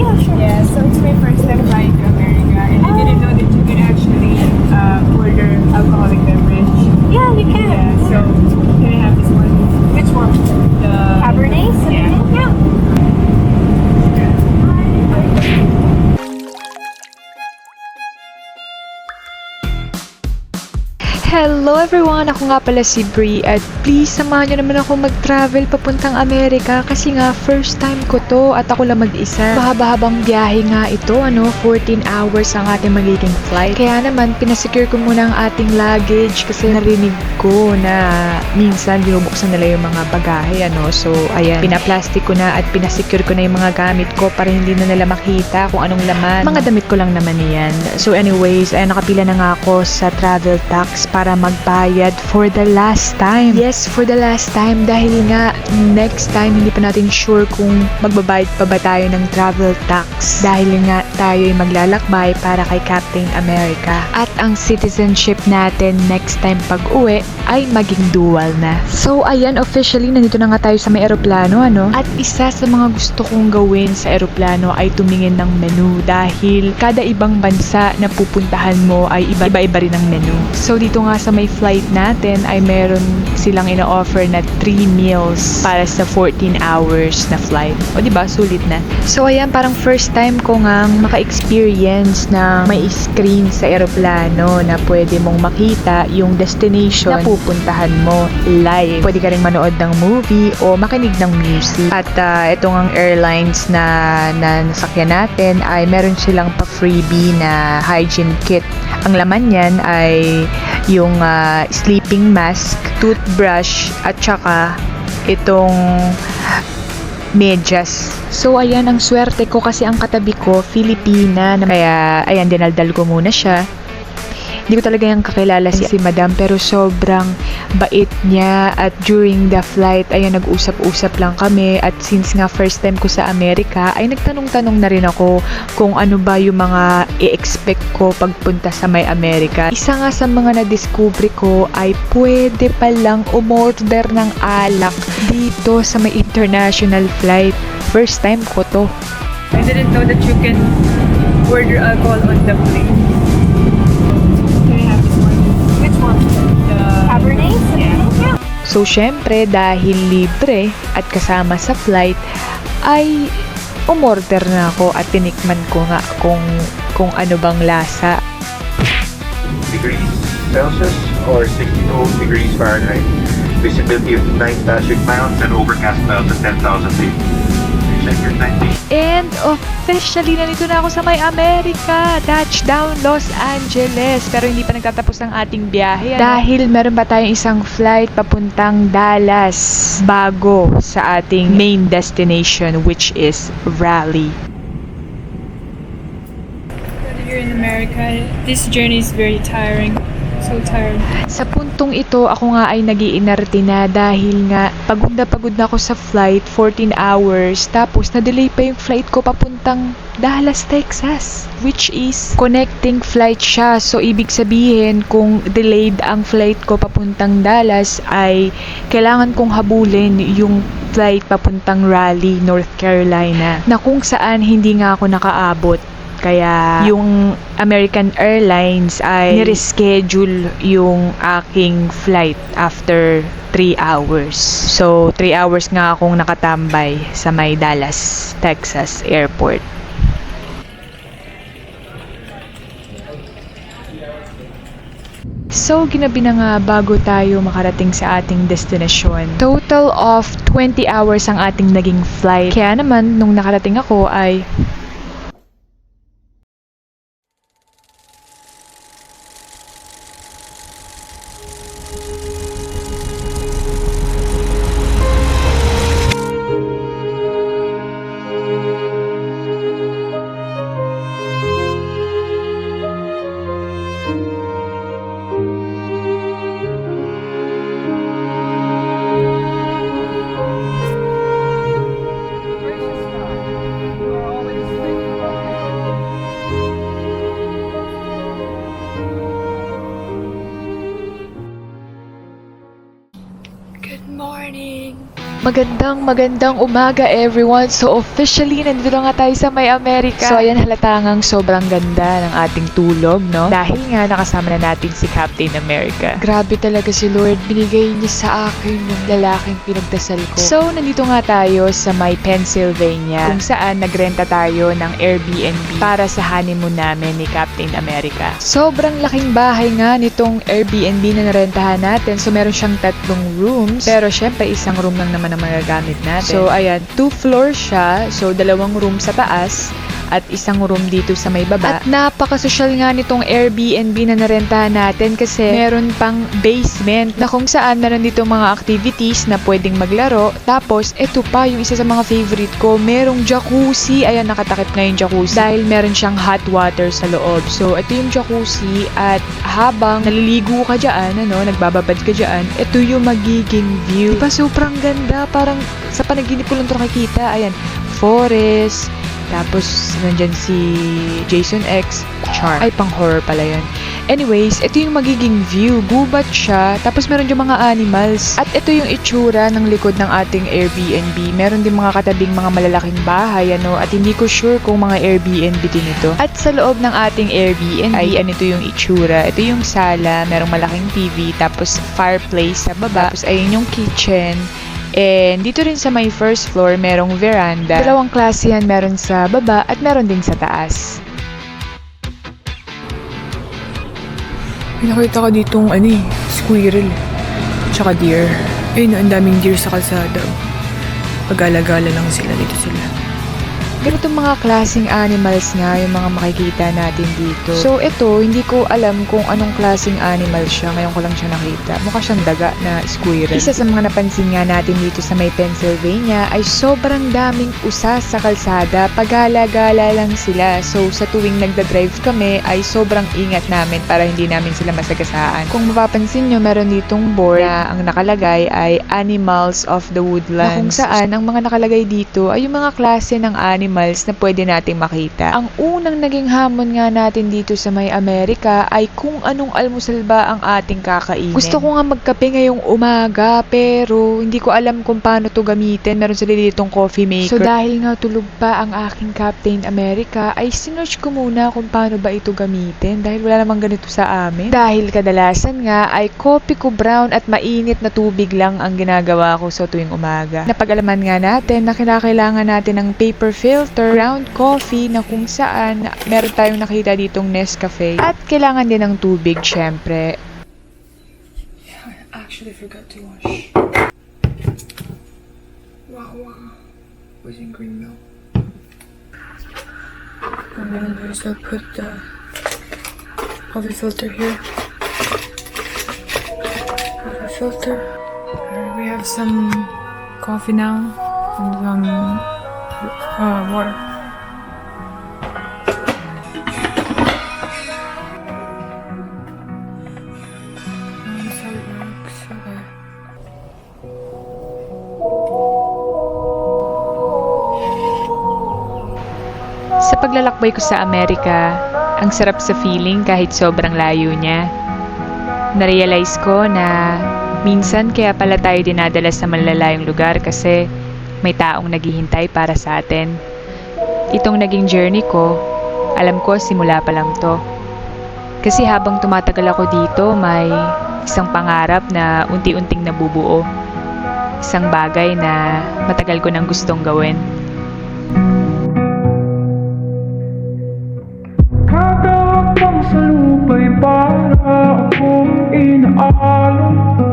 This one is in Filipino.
Yeah, sure. Yeah, so it's my first time flying to America, and I didn't know that you can actually order alcoholic beverage. Yeah, you can. Yeah, so can I have this one? Which one? The Cabernet? Yeah. Yeah. Hello everyone! Ako nga pala si Brie at please samahan nyo naman ako mag-travel papuntang Amerika kasi nga first time ko to at ako lang mag-isa. Mahaba-habang biyahe nga ito, 14 hours ang ating magiging flight. Kaya naman, pinasecure ko muna ang ating luggage kasi narinig ko na minsan binubuksan nila yung mga bagahe, So, ayan, pinaplastic ko na at pinasecure ko na yung mga gamit ko para hindi na nila makita kung anong laman. Mga damit ko lang naman yan. So anyways, ayan, nakapila na nga ako sa travel tax para magbayad for the last time. Yes, for the last time dahil nga next time hindi pa natin sure kung magbabayad pa ba tayo ng travel tax dahil nga tayo ay maglalakbay para kay Captain America. At ang citizenship natin next time pag uwi ay maging dual na. So ayan, officially nandito na nga tayo sa may eroplano, At isa sa mga gusto kong gawin sa eroplano ay tumingin ng menu dahil kada ibang bansa na pupuntahan mo ay iba-iba rin ang menu. So dito nga sa may flight natin ay meron silang ina-offer na 3 meals para sa 14 hours na flight. O diba, sulit na. So ayan, parang first time ko ngang maka-experience na may screen sa eroplano na pwede mong makita yung destination na pupuntahan mo live. Pwede ka rin manood ng movie o makinig ng music. At itong ang airlines na nasakyan natin ay meron silang pa-freebie na hygiene kit. Ang laman niyan ay yung sleeping mask, toothbrush, at saka itong medyas. So ayan, ang swerte ko kasi ang katabi ko Filipina, kaya ayan, dinaldal ko muna siya. Hindi ko talaga yung kakilala si Madam pero sobrang bait niya at during the flight ayan, nag-usap-usap lang kami at since nga first time ko sa Amerika ay nagtanong-tanong na rin ako kung ano ba yung mga i-expect ko pagpunta sa may Amerika. Isa nga sa mga na-discover ko ay pwede palang umorder ng alak dito sa may international flight. First time ko to. I didn't know that you can order alcohol on the plane. Which one? The Cabernet? Yeah. So, syempre, dahil libre at kasama sa flight, ay umorder na ako at tinikman ko nga kung ano bang lasa. Degrees Celsius or 62 degrees Fahrenheit. Visibility of 9 traffic miles and overcast clouds at 10,000 feet. Check your time. And officially, nandito na ako sa may Amerika. Touchdown, Los Angeles. Pero hindi pa nagtatapos ang ating biyahe. Dahil meron pa tayong isang flight papuntang Dallas bago sa ating main destination, which is Raleigh. Whether you're in America, this journey is very tiring. So tired. Sa puntong ito, ako nga ay nag-iinarte na dahil nga pagod na ako sa flight, 14 hours, tapos na-delay pa yung flight ko papuntang Dallas, Texas, which is connecting flight siya. So, ibig sabihin, kung delayed ang flight ko papuntang Dallas, ay kailangan kong habulin yung flight papuntang Raleigh, North Carolina, na kung saan hindi nga ako nakaabot. Kaya yung American Airlines ay nireschedule yung aking flight after 3 hours. So, 3 hours nga akong nakatambay sa may Dallas, Texas airport. So, ginabi na nga bago tayo makarating sa ating destinasyon. Total of 20 hours ang ating naging flight. Kaya naman, nung nakarating ako ay Magandang umaga everyone. So officially nandito na nga tayo sa May Amerika. So ayan, halata ngang sobrang ganda ng ating tulog, no? Dahil nga nakasama na natin si Captain America. Grabe talaga si Lord, binigay niya sa akin yung lalaking pinagdasal ko. So nandito nga tayo sa May Pennsylvania, kung saan nagrenta tayo ng Airbnb para sa honeymoon namin ni Captain America. Sobrang laking bahay nga nitong Airbnb na narentahan natin. So meron siyang 3 rooms, pero syempre isang room lang naman ang magagamit natin. So ayan, 2 floors siya. So 2 room sa taas at isang room dito sa may baba. At napaka-social nga nitong Airbnb na narentahan natin kasi meron pang basement na kung saan meron dito mga activities na pwedeng maglaro. Tapos ito pa yung isa sa mga favorite ko, merong jacuzzi. Ayan, nakatakip nga yung jacuzzi dahil meron siyang hot water sa loob. So ito yung jacuzzi at habang naliligo ka dyan, nagbababad ka dyan, ito yung magiging view. Diba sobrang ganda? Parang sa panaginip ko lang ito nakikita. Ayan, forest. Tapos, nandyan si Jason X. Char. Ay, pang horror pala yun. Anyways, ito yung magiging view. Gubat siya. Tapos, meron yung mga animals. At ito yung itsura ng likod ng ating Airbnb. Meron din mga katabing mga malalaking bahay, At hindi ko sure kung mga Airbnb din ito. At sa loob ng ating Airbnb, ay ito yung itsura. Ito yung sala. Merong malaking TV. Tapos, fireplace sa baba. Tapos, ayun yung kitchen. And dito rin sa may first floor, merong veranda. 2 klase yan, meron sa baba at meron din sa taas. May nakita ko ditong squirrel. Tsaka deer. Ayun, ang daming deer sa kalsada. Pag-alagala lang sila, dito sila. Ganitong mga klaseng animals nga yung mga makikita natin dito. So ito, hindi ko alam kung anong klaseng animal siya. Ngayon ko lang siya nakita. Mukha siyang daga na squirrel. Isa sa mga napansin nga natin dito sa may Pennsylvania ay sobrang daming usas sa kalsada. Pag-gala-gala lang sila. So sa tuwing nagdadrive kami ay sobrang ingat namin para hindi namin sila masagasaan. Kung mapapansin nyo, meron ditong board na ang nakalagay ay Animals of the Woodlands. Na kung saan ang mga nakalagay dito ay yung mga klase ng animals na pwede nating makita. Ang unang naging hamon nga natin dito sa May Amerika ay kung anong almusal ba ang ating kakainin. Gusto ko nga magkape ngayong umaga pero hindi ko alam kung paano to gamitin. Meron sila ditong coffee maker. So dahil nga tulog pa ang aking Captain America ay sinearch ko muna kung paano ba ito gamitin dahil wala namang ganito sa amin. Dahil kadalasan nga ay coffee ko brown at mainit na tubig lang ang ginagawa ko sa tuwing umaga. Napag-alaman nga natin na kailangan natin ng paper filter, ground coffee na kung saan meron tayong nakita ditong Nescafe at kailangan din ng tubig syempre. I actually forgot to wash. Wow. Was in green milk. I'm gonna do is I'll put the coffee filter here. Coffee filter. We have some coffee now and some water. Sa paglalakbay ko sa Amerika, ang sarap sa feeling kahit sobrang layo niya. Narealize ko na minsan kaya pala tayo dinadala sa malalayong lugar kasi may taong naghihintay para sa atin. Itong naging journey ko, alam ko simula pa lang to. Kasi habang tumatagal ako dito, may isang pangarap na unti-unting nabubuo. Isang bagay na matagal ko nang gustong gawin. Kagawang sa lupa'y para akong inaalon.